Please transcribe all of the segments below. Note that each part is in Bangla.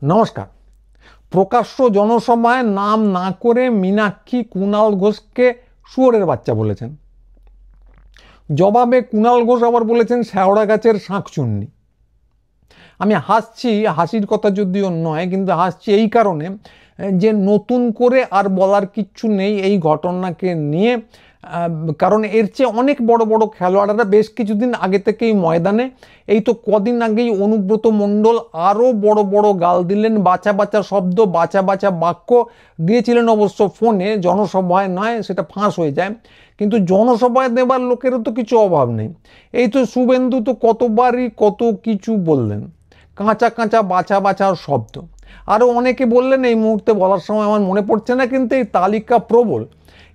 নমস্কার। প্রকাশ্য জনসভায় নাম না করে মীনাক্ষী কুণাল ঘোষকে শুয়োরের বাচ্চা বলেছেন। জবাবে কুণাল ঘোষ আবার বলেছেন শ্যাওড়া গাছের শাঁকচুন্নি। আমি হাসছি, হাসির কথা যদিও নয়, কিন্তু হাসছি এই কারণে যে নতুন করে আর বলার কিচ্ছু নেই এই ঘটনাকে নিয়ে। কারণ এর চেয়ে অনেক বড় বড় খেলোয়াড়রা বেশ কিছুদিন আগে থেকেই ময়দানে। এই তো কদিন আগেই অনুব্রত মণ্ডল আরও বড় বড় গাল দিলেন, বাঁচা বাঁচা শব্দ, বাঁচা বাঁচা বাক্য দিয়েছিলেন, অবশ্য ফোনে, জনসভায় নয়, সেটা ফাঁস হয়ে যায়। কিন্তু জনসভায় দেবার লোকেরও তো কিছু অভাব নেই। এই তো শুভেন্দু তো কতবারই কত কিছু বললেন, কাঁচা কাঁচা বাঁচা বাঁচার শব্দ। আরও অনেকে বললেন, এই মুহূর্তে বলার সময় আমার মনে পড়ছে না, কিন্তু এই তালিকা প্রবল।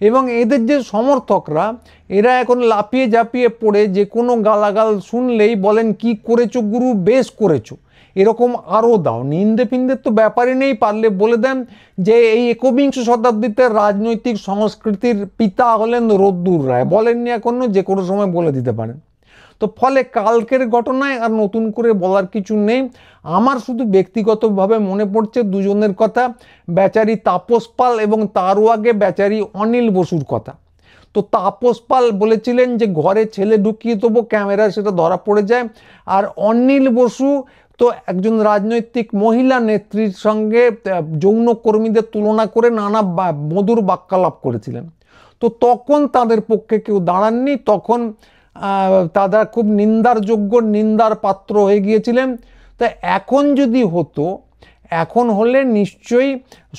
এবং এদের যে সমর্থকরা, এরা এখন লাফিয়ে ঝাঁপিয়ে পড়ে যে কোনো গালাগাল শুনলেই বলেন কি করেছো গুরু, বেশ করেছো, এরকম আরও দাও। নিন্দে ফিন্দের তো ব্যাপারই নেই, পারলে বলে দেন যে এই একবিংশ শতাব্দীতে রাজনৈতিক সংস্কৃতির পিতা হলেন রদ্দুর রায়। বলেননি এখনো, যে কোনো সময় বলে দিতে পারেন। তো ফলে কালকের ঘটনায় আর নতুন করে বলার কিছু নেই। আমার শুধু ব্যক্তিগতভাবে মনে পড়ছে দুজনের কথা, বেচারি তাপস পাল এবং তারও আগে বেচারি অনিল বসুর কথা। তো তাপস পাল বলেছিলেন যে ঘরে ছেলে ঢুকিয়ে দেবো, ক্যামেরা সেটা ধরা পড়ে যায়। আর অনিল বসু তো একজন রাজনৈতিক মহিলা নেত্রীর সঙ্গে যৌনকর্মীদের তুলনা করে নানা মধুর বাক্যালাপ করেছিলেন। তো তখন তাদের পক্ষে কেউ দাঁড়াননি, তখন তারা খুব নিন্দার যোগ্য, নিন্দার পাত্র হয়ে গিয়েছিলেন। তা এখন যদি হতো, এখন হলে নিশ্চয়ই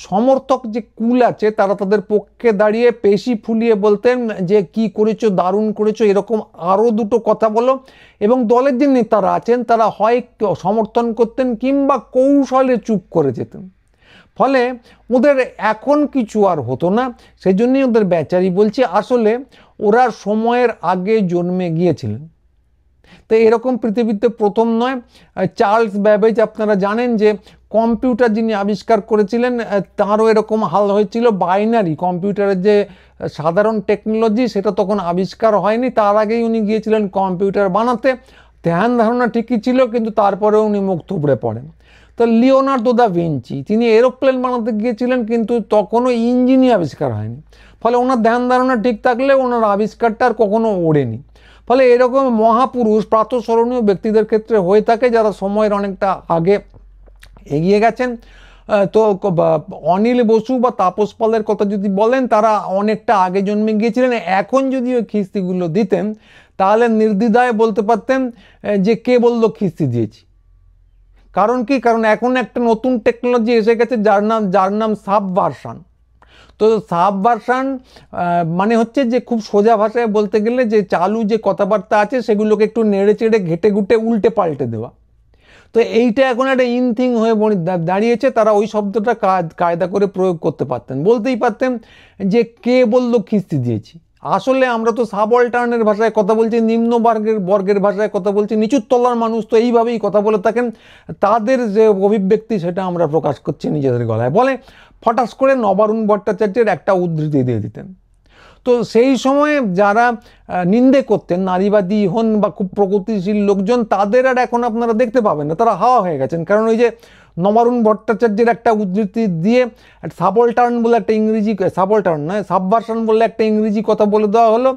সমর্থক যে কুল আছে তারা তাদের পক্ষে দাঁড়িয়ে পেশি ফুলিয়ে বলতেন যে কি করেছো, দারুণ করেছো, এরকম আরও দুটো কথা বলো। এবং দলের যে নেতারা আছেন তারা হয় সমর্থন করতেন কিংবা কৌশলে চুপ করে যেতেন। ফলে ওদের এখন কিছু আর হতো না। সেই জন্যই ওদের বেচারি বলছি, আসলে ওরা সময়ের আগে জন্মে গিয়েছিলেন। তো এরকম পৃথিবীতে প্রথম নয়। চার্লস ব্যাবেজ, আপনারা জানেন যে কম্পিউটার যিনি আবিষ্কার করেছিলেন, তারও এরকম হাল হয়েছিল। বাইনারি কম্পিউটারের যে সাধারণ টেকনোলজি, সেটা তখন আবিষ্কার হয়নি, তার আগেই উনি গিয়েছিলেন কম্পিউটার বানাতে। ধ্যান ধারণা ঠিকই ছিল, কিন্তু তারপরেও উনি মুখ থুবড়ে পড়েন। তো লিওনার্দো দা ভিঞ্চি, তিনি এরোপ্লেন বানাতে গিয়েছিলেন, কিন্তু তখনও ইঞ্জিনই আবিষ্কার হয়নি। ফলে ওনার ধ্যান ধারণা ঠিক থাকলে ওনার আবিষ্কারটা আর কখনো ওড়েনি। ফলে এরকম মহাপুরুষ প্রাতঃস্মরণীয় ব্যক্তিদের ক্ষেত্রে হয়ে থাকে, যারা সময়ের অনেকটা আগে এগিয়ে গেছেন। তো অনিল বসু বা তাপস পালের কথা যদি বলেন, তারা অনেকটা আগে জন্মে গিয়েছিলেন। এখন যদি ওই খিস্তিগুলো দিতেন, তাহলে নির্দ্বিধায় বলতে পারতেন যে কে বললো খিস্তি দিয়েছি। কারণ কি? কারণ এখন একটা নতুন টেকনোলজি এসে গেছে, যার নাম সাবভার্সন। তো সাবভার্সন মানে হচ্ছে যে, খুব সোজা ভাষায় বলতে গেলে, যে চালু যে কথাবার্তা আছে সেগুলোকে একটু নেড়ে চেড়ে ঘেটে ঘুটে উল্টে পাল্টে দেওয়া। তো এইটা এখন একটা ইনথিং হয়ে দাঁড়িয়েছে। তারা ওই শব্দটা কায়দা করে প্রয়োগ করতে পারতেন, বলতেই পারতেন যে কে বললো খিস্তি দিয়েছি। আসলে আমরা তো সাবঅল্টার্নের ভাষায় কথা বলছি, নিম্ন বর্গের ভাষায় কথা বলছি। নিচুর তলার মানুষ তো এইভাবেই কথা বলে থাকেন। তাদের যে অভিব্যক্তি সেটা আমরা প্রকাশ করছি নিজেদের গলায়। বলে ফটাস করে নবারুণ ভট্টাচার্যের একটা উদ্ধৃতি দিয়ে দিতেন। তো সেই সময়ে যারা নিন্দে করতেন, নারীবাদী হন বা খুব প্রগতিশীল লোকজন, তাদের আর এখন আপনারা দেখতে পাবেন না, তারা হাওয়া হয়ে গেছেন। কারণ ওই যে নবারুণ ভট্টাচার্যের একটা উদ্ধৃতি দিয়ে সাবঅল্টার্ন বলে একটা ইংরেজি, সাবঅল্টার্ন নয়, সাবভার্সন বলে একটা ইংরেজি কথা বলে দেওয়া হলো।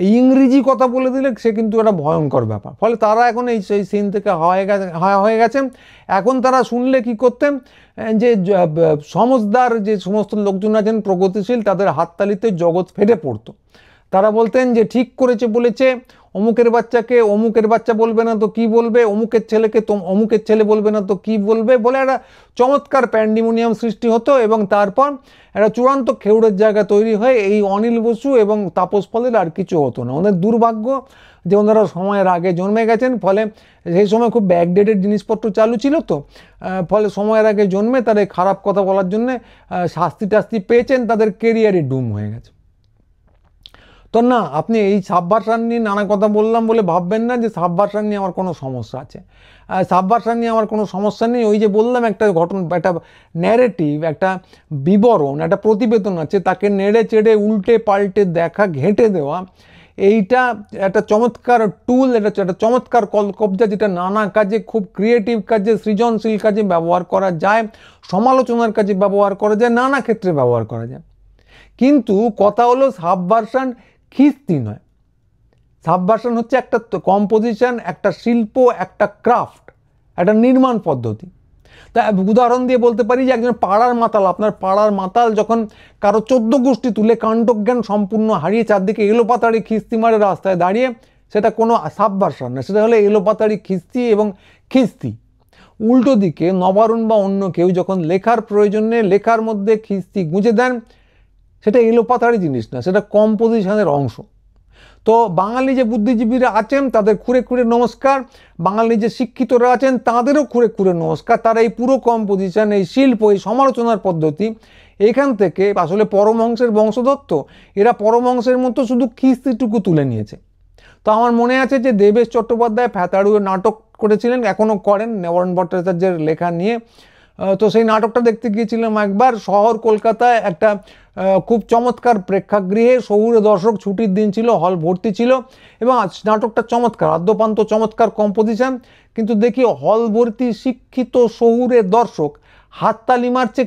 এই ইংরেজি কথা বলে দিলে সে কিন্তু একটা ভয়ঙ্কর ব্যাপার। ফলে তারা এখন সেই সিন থেকে হাওয়া হয়ে গেছেন। এখন তারা শুনলে কি করতেন, যে সমজদার যে সমস্ত লোকজন আছেন প্রগতিশীল, তাদের হাততালিতে জগৎ ফেটে পড়তো। তারা বলতেন যে ঠিক করেছে বলেছে, অমুকের বাচ্চাকে অমুকের বাচ্চা বলবে না তো কি বলবে, অমুকের ছেলেকে তো অমুকের ছেলে বলবে না তো কি বলবে, বলে একটা চমৎকার প্যান্ডিমোনিয়াম সৃষ্টি হতো। এবং তারপর একটা চূড়ান্ত খেউড়ের জায়গা তৈরি হয়ে এই অনিল বসু এবং তাপস পালের আর কিছু হতো না। ওদের দুর্ভাগ্য যে ওনারা সময়ের আগে জন্মে গেছেন। ফলে সেই সময় খুব ব্যাকডেটেড জিনিসপত্র চালু ছিল, তো ফলে সময়ের আগে জন্মে তারা খারাপ কথা বলার জন্যে শাস্তি টাস্তি পেয়েছেন, তাদের কেরিয়ারে ডুম হয়ে গেছে। তো না, আপনি এই সাবভার্সন নিয়ে নানা কথা বললাম বলে ভাববেন না যে সাবভার্সন নিয়ে আমার কোনো সমস্যা আছে। সাবভার্সন নিয়ে আমার কোনো সমস্যা নেই। ওই যে বললাম, একটা ঘটনা, একটা ন্যারেটিভ, একটা বিবরণ, একটা প্রতিবেদন আছে, তাকে নেড়ে চেড়ে উল্টে পাল্টে দেখা, ঘেঁটে দেওয়া, এইটা একটা চমৎকার টুল, এটা একটা চমৎকার কলকবজা, যেটা নানা কাজে, খুব ক্রিয়েটিভ কাজে, সৃজনশীল কাজে ব্যবহার করা যায়, সমালোচনার কাজে ব্যবহার করা যায়, নানা ক্ষেত্রে ব্যবহার করা যায়। কিন্তু কথা হলো সাবভার্সন খিস্তি নয়। সাবভার্সন হচ্ছে একটা কম্পোজিশন, একটা শিল্প, একটা ক্রাফট, একটা নির্মাণ পদ্ধতি। তা উদাহরণ দিয়ে বলতে পারি যে একজন পাড়ার মাতাল, আপনার পাড়ার মাতাল যখন কারো 14 গোষ্ঠী তুলে কাণ্ডজ্ঞান সম্পূর্ণ হারিয়ে চারদিকে এলোপাতাড়ি খিস্তি মারে রাস্তায় দাঁড়িয়ে, সেটা কোনো সাবভার্সন না, সেটা হলো এলোপাতাড়ি খিস্তি এবং খিস্তি। উল্টো দিকে নবারুণ বা অন্য কেউ যখন লেখার প্রয়োজনে লেখার মধ্যে খিস্তি গুঁজে দেন, সেটা এলোপাতাড়ি জিনিস না, সেটা কম্পোজিশনের অংশ। তো বাঙালি যে বুদ্ধিজীবীরা আছেন তাদের খুঁড়ে খুঁড়ে নমস্কার, বাঙালি যে শিক্ষিতরা আছেন তাদেরও খুঁড়ে খুঁড়ে নমস্কার। তারা এই পুরো কম্পোজিশন, এই শিল্প, এই সমালোচনার পদ্ধতি, এখান থেকে আসলে পরমহংসের বংশধর, এরা পরমহংসের মতো শুধু খিস্তিটুকু তুলে নিয়েছে। তো আমার মনে আছে যে দেবেশ চট্টোপাধ্যায় ফ্যাতাড়ুয়ে নাটক করেছিলেন, এখনও করেন, নবারুণ ভট্টাচার্যের লেখা নিয়ে। তো সেই নাটকটা দেখতে গিয়েছিলাম একবার, শহর কলকাতায় একটা খুব চমৎকার প্রেক্ষাগৃহে, শহুরে দর্শক, ছুটির দিন ছিল, হল ভর্তি ছিল এবং নাটকটা চমৎকার, আদ্যপান্ত চমৎকার কম্পোজিশন। কিন্তু দেখি হল ভর্তি শিক্ষিত শহুরে দর্শক হাততালি মারছে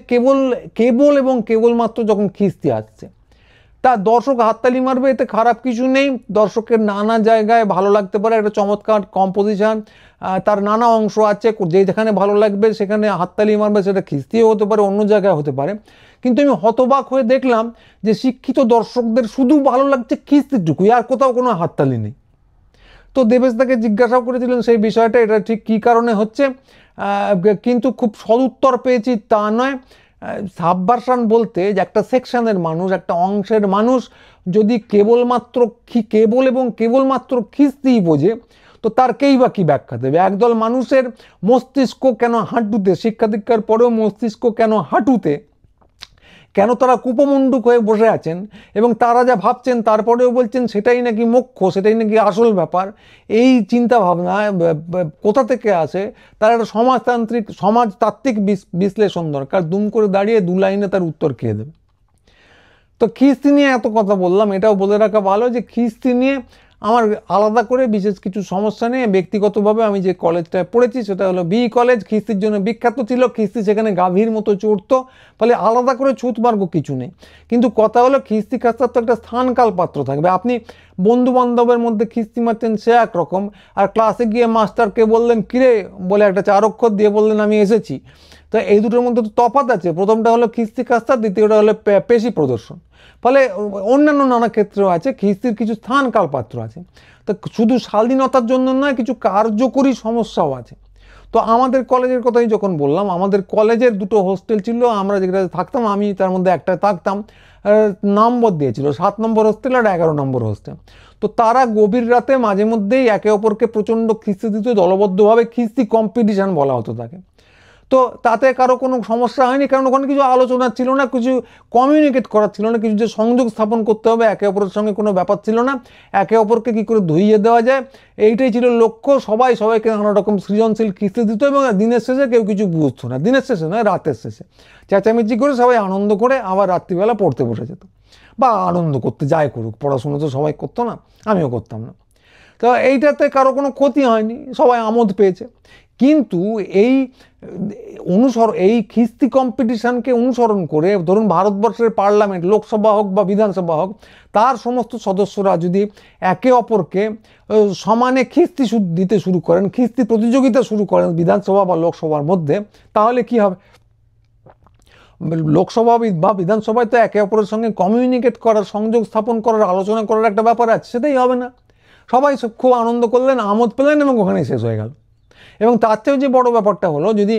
কেবল এবং কেবলমাত্র যখন খিস্তি আসছে। তা দর্শক হাততালি মারবে, এতে খারাপ কিছু নেই, দর্শকের নানা জায়গায় ভালো লাগতে পারে, একটা চমৎকার কম্পোজিশন, তার নানা অংশ আছে, যেখানে ভালো লাগবে সেখানে হাততালি মারবে, সেটা খিস্তিও হতে পারে, অন্য জায়গায় হতে পারে। কিন্তু আমি হতবাক হয়ে দেখলাম যে শিক্ষিত দর্শকদের শুধু ভালো লাগছে খিস্তিটুকুই, আর কোথাও কোনো হাততালি নেই। তো দেবেশদাকে জিজ্ঞাসাও করেছিলেন সেই বিষয়টা, এটা ঠিক কী কারণে হচ্ছে, কিন্তু খুব সদুত্তর পেয়েছি তা নয়। সাবভার্সন বলতে যে একটা সেকশনের মানুষ, একটা অংশের মানুষ যদি কেবল এবং কেবলমাত্র খিস্তিই বোঝে, তো তার কেই বা কী ব্যাখ্যা দেবে? একদল মানুষের মস্তিষ্ক কেন হাঁটুতে, শিক্ষা দীক্ষার পরেও মস্তিষ্ক কেন হাঁটুতে, কেন তারা কুপমণ্ডুক হয়ে বসে আছেন এবং তারা যা ভাবছেন তারপরেও বলছেন সেটাই নাকি মোক্ষ, সেটাই নাকি আসল ব্যাপার, এই চিন্তা ভাবনা কোথা থেকে আসে? তার একটা সমাজতাত্ত্বিক বিশ্লেষণ দরকার। দুম করে দাঁড়িয়ে 2 লাইনে তার উত্তর খেয়ে দেবে। তো খিস্তি নিয়ে এত কথা বললাম, এটাও বলে রাখা ভালো যে খিস্তি নিয়ে আমার আলাদা করে বিশেষ কিছু সমস্যা নেই। ব্যক্তিগতভাবে আমি যে কলেজটায় পড়েছি সেটা হলো বি কলেজ, খিস্তির জন্য বিখ্যাত ছিল, খিস্তি সেখানে গাভীর মতো চড়তো, ফলে আলাদা করে ছুতমার্গ কিছু নেই। কিন্তু কথা হলো খিস্তি খাস্তার তো একটা স্থানকাল পাত্র থাকবে। আপনি বন্ধু বান্ধবের মধ্যে খিস্তি মারছেন সে একরকম, আর ক্লাসে গিয়ে মাস্টারকে বললেন কিরে বলে একটা 4 অক্ষর দিয়ে বললেন আমি এসেছি। তো এই দুটোর মধ্যে তো তফাৎ আছে। প্রথমটা হলো খিস্তি খাস্তা, দ্বিতীয়টা হলো পেশি প্রদর্শন। ফলে অন্যান্য নানা ক্ষেত্রেও আছে, খিস্তির কিছু স্থানকাল পাত্র আছে। তো শুধু শালীনতার জন্য নয়, কিছু কার্যকরী সমস্যাও আছে। তো আমাদের কলেজের কথাই যখন বললাম, আমাদের কলেজের 2টো হোস্টেল ছিল, আমরা যেটাতে থাকতাম, আমি তার মধ্যে একটায় থাকতাম, নম্বর দিয়েছিল 7 নম্বর হোস্টেল আর 11 নম্বর হোস্টেল। তো তারা গভীর রাতে মাঝে মধ্যেই একে অপরকে প্রচণ্ড খিস্তি দিত, দলবদ্ধভাবে খিস্তি কম্পিটিশান বলা হতো তাকে। তো তাতে কারো কোনো সমস্যা হয়নি, কারণ ওখানে কিছু আলোচনা ছিল না, কিছু কমিউনিকেট করার ছিল না, কিছু যে সংযোগ স্থাপন করতে হবে একে অপরের সঙ্গে কোনো ব্যাপার ছিল না, একে অপরকে কী করে ধুইয়ে দেওয়া যায় এইটাই ছিল লক্ষ্য। সবাইকে নানা রকম সৃজনশীল খিস্তি দিত এবং দিনের শেষে কেউ কিছু বুঝতো না, দিনের শেষে নয় রাতের শেষে চেঁচামেচি করে সবাই আনন্দ করে আবার রাত্রিবেলা পড়তে বসে যেত, বা আনন্দ করতে যাই করুক, পড়াশুনো তো সবাই করতো না, আমিও করতাম না। তো এইটাতে কারো কোনো ক্ষতি হয়নি, সবাই আমোদ পেয়েছে। কিন্তু এই খিস্তি কম্পিটিশানকে অনুসরণ করে ধরুন ভারতবর্ষের পার্লামেন্ট, লোকসভা হোক বা বিধানসভা হোক, তার সমস্ত সদস্যরা যদি একে অপরকে সমানে খিস্তি দিতে শুরু করেন, খিস্তি প্রতিযোগিতা শুরু করেন বিধানসভা বা লোকসভার মধ্যে, তাহলে কি হবে? লোকসভা বা বিধানসভায় তো একে অপরের সঙ্গে কমিউনিকেট করার, সংযোগ স্থাপন করার, আলোচনা করার একটা ব্যাপার আছে, সেটাই হবে না। সবাই খুব আনন্দ করলেন, আমোদ পেলেন এবং ওখানেই শেষ হয়ে গেল। এবং তার চেয়েও যে বড় ব্যাপারটা হলো, যদি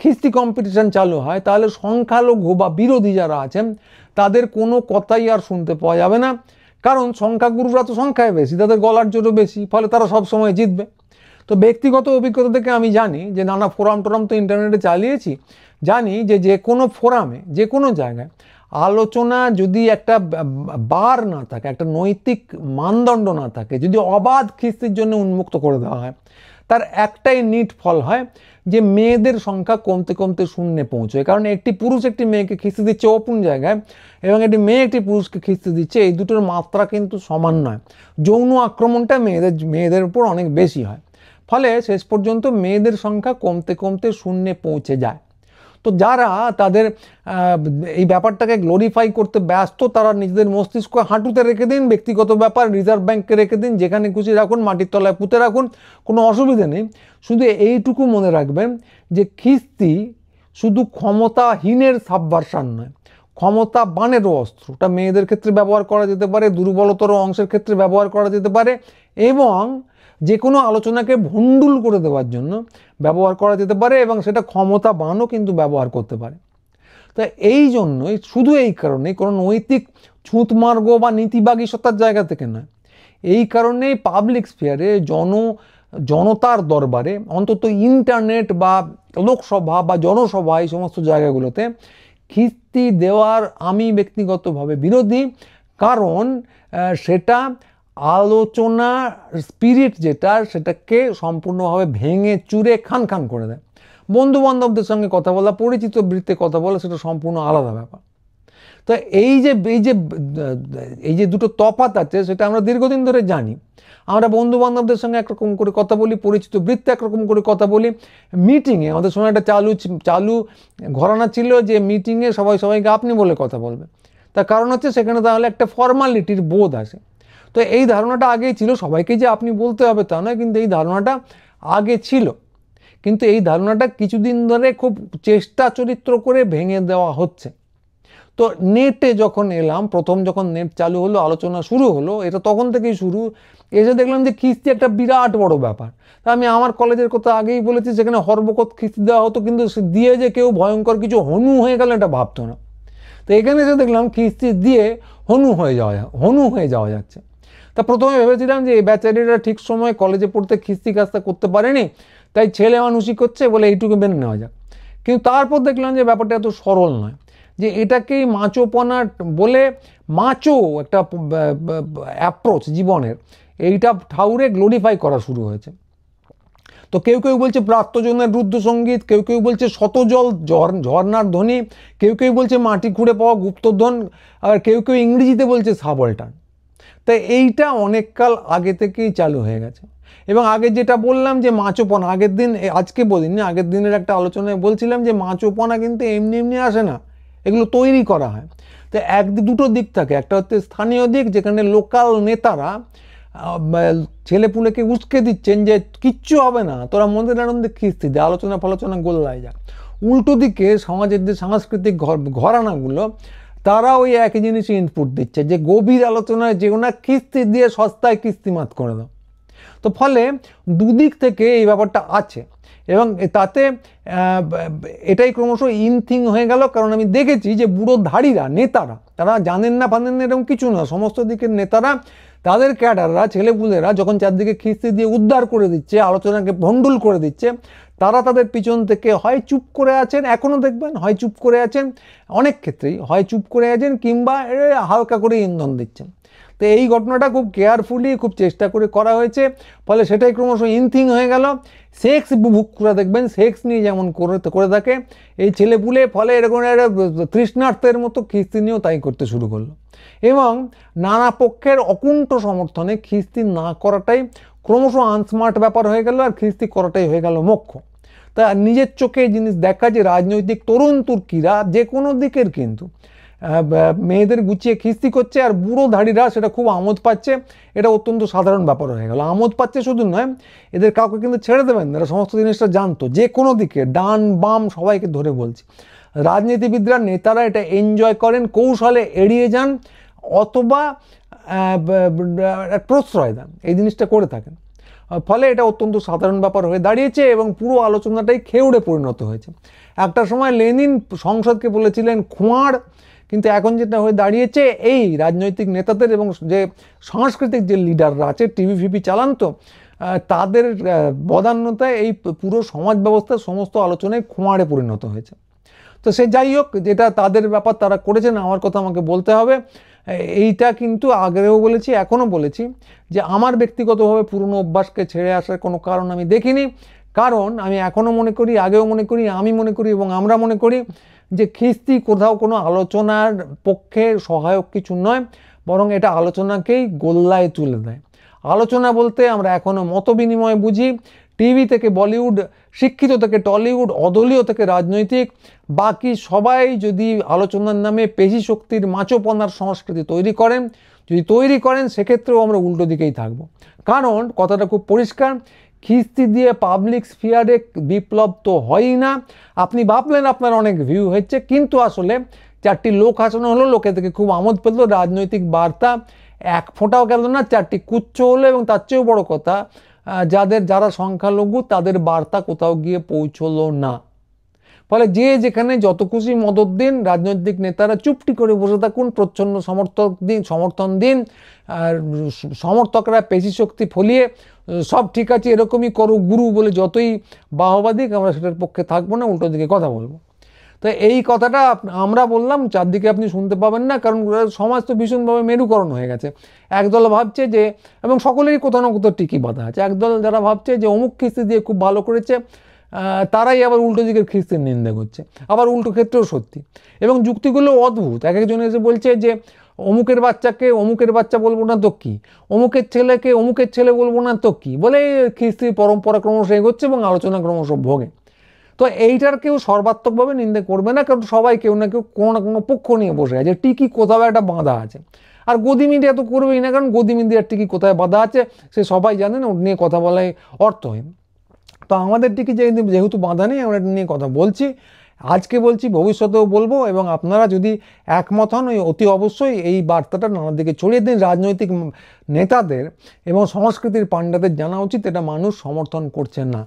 খিস্তি কম্পিটিশান চালু হয় তাহলে সংখ্যালঘু বা বিরোধী যারা আছেন তাদের কোনো কথাই আর শুনতে পাওয়া যাবে না, কারণ সংখ্যাগুরুরা তো সংখ্যায় বেশি, তাদের গলার জোরও বেশি, ফলে তারা সব সময় জিতবে। তো ব্যক্তিগত অভিজ্ঞতা থেকে আমি জানি যে নানা ফোরাম তো ইন্টারনেটে চালিয়েছি, জানি যে কোনো ফোরামে, যে কোনো জায়গায় আলোচনা যদি একটা বার না থাকে, একটা নৈতিক মানদণ্ড না থাকে, যদি অবাধ খিস্তির জন্য উন্মুক্ত করে দেওয়া হয়, তার একটাই নিট ফল হয় যে মেয়েদের সংখ্যা কমতে কমতে শূন্যে পৌঁছয়। কারণ একটি পুরুষ একটি মেয়েকে খিস্তি দিচ্ছে ওপেন জায়গায়, এবং একটি মেয়ে একটি পুরুষকে খিস্তি দিচ্ছে, এই দুটোর মাত্রা কিন্তু সমান নয়। যৌন আক্রমণটা মেয়েদের উপর অনেক বেশি হয়, ফলে শেষ পর্যন্ত মেয়েদের সংখ্যা কমতে কমতে শূন্যে পৌঁছে যায়। তো যারা তাদের এই ব্যাপারটাকে গ্লোরিফাই করতে ব্যস্ত, তারা নিজেদের মস্তিষ্ক হাঁটুতে রেখে দিন, ব্যক্তিগত ব্যাপার রিজার্ভ ব্যাংকে রেখে দিন, যেখানে খুশি রাখুন, মাটির তলায় পুঁতে রাখুন, কোনো অসুবিধা নেই। শুধু এইটুকু মনে রাখবেন যে খিস্তি শুধু ক্ষমতাহীনের সাবভার্সন নয়, ক্ষমতাবানেরও অস্ত্র। ওটা মেয়েদের ক্ষেত্রে ব্যবহার করা যেতে পারে, দুর্বলতর অংশের ক্ষেত্রে ব্যবহার করা যেতে পারে, এবং যে কোনো আলোচনাকে ভণ্ডুল করে দেওয়ার জন্য ব্যবহার করা যেতে পারে, এবং সেটা ক্ষমতাবানও কিন্তু ব্যবহার করতে পারে। তা এই জন্যই, শুধু এই কারণেই, কোনো নৈতিক ছুঁতমার্গ বা নীতিবাগীশতার জায়গা থেকে নয়, এই কারণেই পাবলিক স্ফিয়ারে জনতার দরবারে, অন্তত ইন্টারনেট বা লোকসভা বা জনসভা এই সমস্ত জায়গাগুলোতে খিস্তি দেওয়ার আমি ব্যক্তিগতভাবে বিরোধী। কারণ সেটা আলোচনা স্পিরিট যেটা, সেটাকে সম্পূর্ণভাবে ভেঙে চুরে খান খান করে দেয়। বন্ধু বান্ধবদের সঙ্গে কথা বলা, পরিচিত বৃত্তে কথা বলা, সেটা সম্পূর্ণ আলাদা ব্যাপার। তো এই যে দুটো তফাৎ আছে, সেটা আমরা দীর্ঘদিন ধরে জানি। আমরা বন্ধু বান্ধবদের সঙ্গে একরকম করে কথা বলি, পরিচিত বৃত্তে একরকম করে কথা বলি। মিটিংয়ে আমাদের সময় একটা চালু ঘরানা ছিল যে মিটিংয়ে সবাইকে আপনি বলে কথা বলবে। তার কারণ হচ্ছে সেখানে তাহলে একটা ফর্মালিটির বোধ আসে। তো এই ধারণাটা আগেই ছিল, সবাইকে যে আপনি বলতে হবে তা নয়, কিন্তু এই ধারণাটা আগে ছিল। কিন্তু এই ধারণাটা কিছুদিন ধরে খুব চেষ্টা চরিত্র করে ভেঙে দেওয়া হচ্ছে। তো নেটে যখন এলাম, প্রথম যখন নেট চালু হলো, আলোচনা শুরু হলো, এটা তখন থেকেই শুরু। এসে দেখলাম যে খিস্তি একটা বিরাট বড় ব্যাপার। তা আমি আমার কলেজের কথা আগেই বলেছি, সেখানে হরবকত খিস্তি দেওয়া হতো, কিন্তু সে দিয়ে যে কেউ ভয়ঙ্কর কিছু হনু হয়ে গেল এটা ভাবতো না। তো এখানে এসে দেখলাম খিস্তি দিয়ে হনু হয়ে যাওয়া যাচ্ছে। তা প্রথমে ভেবেছিলাম যে এই বেচারিরা ঠিক সময় কলেজে পড়তে খিস্তি কাজটা করতে পারেনি, তাই ছেলে মানুষই করছে বলে এইটুকু মেনে নেওয়া যাক। কিন্তু তারপর দেখলাম যে ব্যাপারটা এত সরল নয়, যে এটাকেই মাচোপনা বলে, মাচো একটা অ্যাপ্রোচ জীবনের, এইটা ঠাউরে গ্লোরিফাই করা শুরু হয়েছে। তো কেউ কেউ বলছে প্রাত্যজনের রুদ্র সঙ্গীত, কেউ কেউ বলছে শতজল ঝর্নার ধ্বনি, কেউ কেউ বলছে মাটি খুঁড়ে পাওয়া গুপ্তধন, আর কেউ কেউ ইংরেজিতে বলছে সাবলটান। তাই এইটা অনেককাল আগে থেকেই চালু হয়ে গেছে। এবং আগে যেটা বললাম যে মাচোপনা, আগের দিন, আজকে বলিনি, আগের দিনের একটা আলোচনায় বলছিলাম যে মাচোপনা কিন্তু এমনি এমনি আসে না, এগুলো তৈরি করা হয়। তো দুটো দিক থাকে, একটা হচ্ছে স্থানীয় দিক, যেখানে লোকাল নেতারা ছেলেপুলেকে উস্কে দিচ্ছেন যে কিচ্ছু হবে না, তোরা মন্দির আনন্দে খিস্তি দে, আলোচনা ফলোচনা গোল্লায় যাক। উল্টো দিকে সমাজের যে সাংস্কৃতিক ঘরানাগুলো, তারা ওই একই জিনিসই ইনপুট দিচ্ছে যে গভীর আলোচনায় যেও না, কিস্তি দিয়ে সস্তায় কিস্তিমাত করে দাও। তো ফলে দুদিক থেকে এই ব্যাপারটা আছে, এবং তাতে এটাই ক্রমশ ইনথিং হয়ে গেল। কারণ আমি দেখেছি যে বুড়ো ধাড়িরা, নেতারা, তারা জানেন না ফানেন না এরকম কিছু না, সমস্ত দিকের নেতারা, তাদের ক্যাডাররা, ছেলেপুলেরা যখন চারদিকে খিস্তি দিয়ে উদ্ধার করে দিচ্ছে, আলোচনাকে ভণ্ডুল করে দিচ্ছে, তারা তাদের পিছন থেকে হয় চুপ করে আছেন, এখনও দেখবেন, হয় চুপ করে আছেন, অনেক ক্ষেত্রেই হয় চুপ করে আছেন, কিংবা হালকা করে ইন্ধন দিচ্ছেন। তো এই ঘটনাটা খুব কেয়ারফুলি, খুব চেষ্টা করে করা হয়েছে, ফলে সেটাই ক্রমশ ইনথিং হয়ে গেল। সেক্স বুভুক্ষুরা দেখবেন সেক্স নিয়ে যেমন করে থাকে এই ছেলেপুলে, ফলে এরকম একটা তৃষ্ণার্থের মতো খিস্তি নিয়েও তাই করতে শুরু করলো। এবং নানা পক্ষের অকুণ্ঠ সমর্থনে খিস্তি না করাটাই ক্রমশ আনস্মার্ট ব্যাপার হয়ে গেল, আর খিস্তি করাটাই হয়ে গেল মোক্ষ। তা নিজের চোখে জিনিস দেখা, যে রাজনৈতিক তরুণ তুর্কিরা যে কোনো দিকের কিন্তু মেয়েদের গুছিয়ে খিস্তি করছে, আর বুড়ো ধাড়িরা সেটা খুব আমোদ পাচ্ছে, এটা অত্যন্ত সাধারণ ব্যাপার হয়ে গেল। আমোদ পাচ্ছে শুধু নয়, এদের কাউকে কিন্তু ছেড়ে দেবেন না, এরা সমস্ত জিনিসটা জানতো, যে কোনো দিকে ডান বাম সবাইকে ধরে বলছি। রাজনীতিবিদরা, নেতারা এটা এনজয় করেন, কৌশলে এড়িয়ে যান, অথবা প্রশ্রয় দেন, এই জিনিসটা করে থাকেন। ফলে এটা অত্যন্ত সাধারণ ব্যাপার হয়ে দাঁড়িয়েছে, এবং পুরো আলোচনাটাই খেউড়ে পরিণত হয়েছে। একটা সময় লেনিন সংসদকে বলেছিলেন খোঁয়াড়, কিন্তু এখন যেটা হয়ে দাঁড়িয়েছে, এই রাজনৈতিক নেতাদের এবং যে সাংস্কৃতিক যে লিডাররা আছে, টিভি ফিভি চালান, তো তাদের বদান্যতায় এই পুরো সমাজ ব্যবস্থার সমস্ত আলোচনায় খোঁয়াড়ে পরিণত হয়েছে। তো সে যাই হোক, যেটা তাদের ব্যাপার, তারা করেছেন, আমার কথা আমাকে বলতে হবে। এইটা কিন্তু আগেও বলেছি, এখনও বলেছি যে আমার ব্যক্তিগতভাবে পুরনো অভ্যাসকে ছেড়ে আসার কোনো কারণ আমি দেখিনি। কারণ আমি এখনও মনে করি, আগেও মনে করি, আমি মনে করি এবং আমরা মনে করি যে খিস্তি কোথাও কোনো আলোচনার পক্ষে সহায়ক কিছু নয়, বরং এটা আলোচনাকেই গোল্লায় তুলে দেয়। আলোচনা বলতে আমরা এখনও মত বিনিময় বুঝি, টিভি থেকে বলিউড, শিক্ষিত থেকে টলিউড, অদলীয় থেকে রাজনৈতিক, বাকি সবাই যদি আলোচনার নামে পেশি শক্তির মাচোপনার সংস্কৃতি তৈরি করেন, যদি তৈরি করেন সেক্ষেত্রেও আমরা উল্টো দিকেই থাকব। কারণ কথাটা খুব পরিষ্কার, খিস্তি দিয়ে পাবলিক স্ফিয়ারে বিপ্লব তো হয়ই না। আপনি ভাবলেন আপনার অনেক ভিউ হচ্ছে, কিন্তু আসলে 4টি লোক হাসানো হলো, লোকে থেকে খুব আমোদ পেল, রাজনৈতিক বার্তা এক ফোঁটাও গেল না, 4টি কুচ্ছ হলো, এবং তার চেয়েও বড় কথা যারা সংখ্যালঘু তাদের বার্তা কোথাও গিয়ে পৌঁছলো না। ফলে যে যেখানে যত খুশি মদত দিন, রাজনৈতিক নেতারা চুপটি করে বসে থাকুন, প্রচ্ছন্ন সমর্থন দিন, আর সমর্থকরা পেশি শক্তি ফলিয়ে সব ঠিক আছে এরকমই করো গুরু বলে যতই বাহবা দিক, আমরা সেটার পক্ষে থাকবো না, উল্টো দিকে কথা বলবো। তো এই কথাটা আমরা বললাম, চারদিকে আপনি শুনতে পাবেন না, কারণ সমাজ তো ভীষণভাবে মেরুকরণ হয়ে গেছে। একদল ভাবছে যে, এবং সকলেরই কোথাও না কোথাও টিকি বাঁধা আছে, একদল যারা ভাবছে যে অমুক খিস্তি দিয়ে খুব ভালো করেছে, তারাই আবার উল্টো দিকের খিস্তির নিন্দা করছে, আবার উল্টো ক্ষেত্রেও সত্যি। এবং যুক্তিগুলো অদ্ভুত। এক একজন এসে বলছে যে অমুকের বাচ্চাকে অমুকের বাচ্চা বলবো না তো কি, অমুকের ছেলেকে অমুকের ছেলে বলবো না তো কি, বলে খিস্তির পরম্পরা ক্রমশ এগোচ্ছে এবং আলোচনা ক্রমশ ভোগে। তো এইটার কেউ সর্বাত্মকভাবে নিন্দে করবে না, কারণ সবাই কেউ না কেউ কোনো না কোনো পক্ষ নিয়ে বসে আছে, টিকি কোথাও একটা বাঁধা আছে। আর গদি মিডিয়া তো করবেই না, কারণ গদি মিডিয়ার টিকি কোথায় বাঁধা আছে সে সবাই জানেন, ওর নিয়ে কথা বলাই অর্থহীন। তো আমাদের টিকি যেহেতু বাঁধা নেই, আমরা এটা নিয়ে কথা বলছি, আজকে বলছি, ভবিষ্যতেও বলবো। এবং আপনারা যদি একমত হন, অতি অবশ্যই এই বার্তাটা নানা দিকে ছড়িয়ে দিন। রাজনৈতিক নেতাদের এবং সংস্কৃতির পাণ্ডাদের জানা উচিত এটা মানুষ সমর্থন করছে না।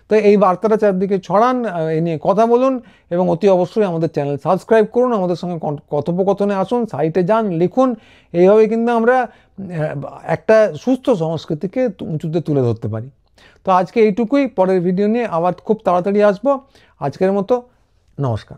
তো এই বার্তাটা চারদিকে ছড়ান, এই নিয়ে কথা বলুন, এবং অতি অবশ্যই আমাদের চ্যানেল সাবস্ক্রাইব করুন, আমাদের সঙ্গে কথোপকথনে আসুন, সাইটে যান, লিখুন। এইভাবে কিন্তু আমরা একটা সুস্থ সংস্কৃতিকে উঁচুতে তুলে ধরতে পারি। তো আজকে এইটুকুই, পরের ভিডিও নিয়ে আবার খুব তাড়াতাড়ি আসবো। আজকের মতো নমস্কার।